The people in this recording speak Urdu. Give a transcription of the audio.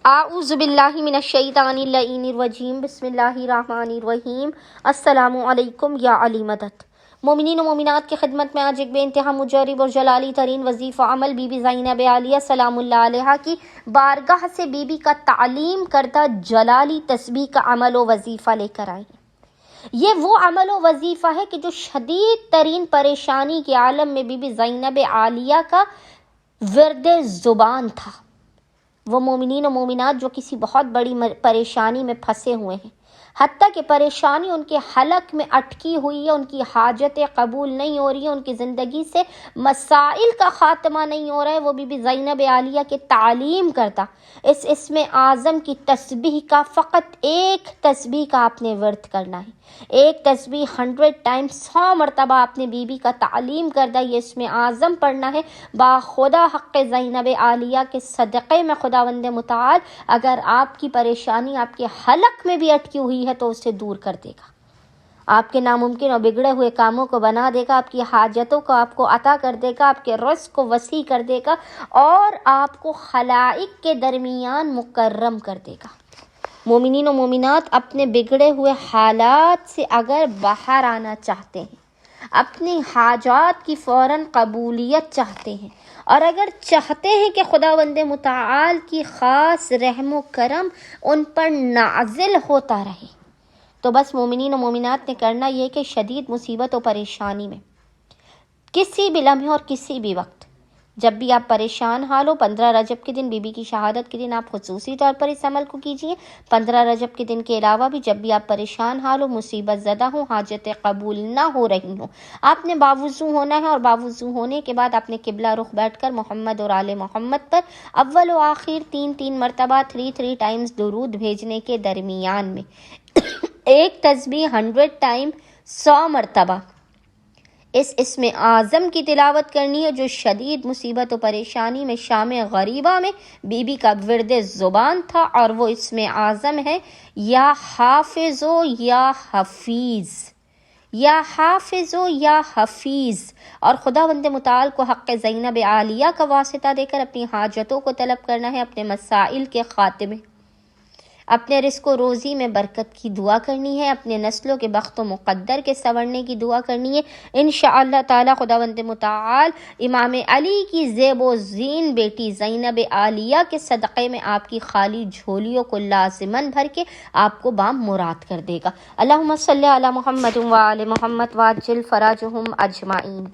اعوذ باللہ من الشیطان اللعین الرجیم بسم اللہ الرحمن الرحیم۔ السلام علیکم یا علی مدد۔ مومنین و مومنات کی خدمت میں آج ایک بے انتہا مجرب اور جلالی ترین وظیفہ عمل بی بی زینب عالیہ سلام اللہ علیہا کی بارگاہ سے بی بی کا تعلیم کردہ جلالی تسبیح کا عمل و وظیفہ لے کر آئی۔ یہ وہ عمل و وظیفہ ہے کہ جو شدید ترین پریشانی کے عالم میں بی بی زینب عالیہ کا ورد زبان تھا۔ وہ مومنین و مومنات جو کسی بہت بڑی پریشانی میں پھنسے ہوئے ہیں، حتیٰ کہ پریشانی ان کے حلق میں اٹکی ہوئی ہے، ان کی حاجتیں قبول نہیں ہو رہی ہیں، ان کی زندگی سے مسائل کا خاتمہ نہیں ہو رہا ہے، وہ بی بی زینب عالیہ کے تعلیم کرتا اس اسم اعظم کی تسبیح کا فقط ایک تسبیح کا آپ نے ورد کرنا ہے۔ ایک تسبیح 100 ٹائم 100 مرتبہ آپ نے بی بی کا تعلیم کردہ یہ اسم اعظم پڑھنا ہے۔ باخدا حق زینب عالیہ کے صدقے میں خداوند متعال اگر آپ کی پریشانی آپ کے حلق میں بھی اٹکی ہوئی ہے تو اسے دور کر دے گا، آپ کے ناممکن اور بگڑے ہوئے کاموں کو بنا دے گا، آپ کی حاجتوں کو آپ کو عطا کر دے گا، آپ کے رزق کو وسیع کر دے گا اور آپ کو خلائق کے درمیان مکرم کر دے گا۔ مومنین و مومنات اپنے بگڑے ہوئے حالات سے اگر باہر آنا چاہتے ہیں، اپنی حاجات کی فوراً قبولیت چاہتے ہیں، اور اگر چاہتے ہیں کہ خداوند متعال کی خاص رحم و کرم ان پر نازل ہوتا رہے، تو بس مومنین و مومنات نے کرنا یہ کہ شدید مصیبت و پریشانی میں کسی بھی لمحے اور کسی بھی وقت جب بھی آپ پریشان حال ہو، 15 رجب کے دن بی بی کی شہادت کے دن آپ خصوصی طور پر اس عمل کو کیجیے۔ 15 رجب کے دن کے علاوہ بھی جب بھی آپ پریشان حال ہو، مصیبت زدہ ہوں، حاجتیں قبول نہ ہو رہی ہوں، آپ نے باوضو ہونا ہے، اور باوضو ہونے کے بعد آپ نے قبلہ رخ بیٹھ کر محمد اور آل محمد پر اول و آخر 3 مرتبہ 3 ٹائمز درود بھیجنے کے درمیان میں ایک تسبیح 100 ٹائم 100 مرتبہ اس اسم اعظم کی تلاوت کرنی ہے، جو شدید مصیبت و پریشانی میں شام غریبہ میں بی بی کا ورد زبان تھا، اور وہ اسم اعظم ہے یا حافظ و یا حفیظ، یا حافظ و یا حفیظ۔ اور خداوند متعال کو حق زینب عالیہ کا واسطہ دے کر اپنی حاجتوں کو طلب کرنا ہے، اپنے مسائل کے خاتمے، اپنے رزق و روزی میں برکت کی دعا کرنی ہے، اپنے نسلوں کے بخت و مقدر کے سنورنے کی دعا کرنی ہے۔ انشاءاللہ تعالی خداوند متعال امام علی کی زیب و زین بیٹی زینب عالیہ کے صدقے میں آپ کی خالی جھولیوں کو لازماً بھر کے آپ کو بام مراد کر دے گا۔ اللہم صلی علی محمد و آل محمد وعجل فرجہم اجمعین۔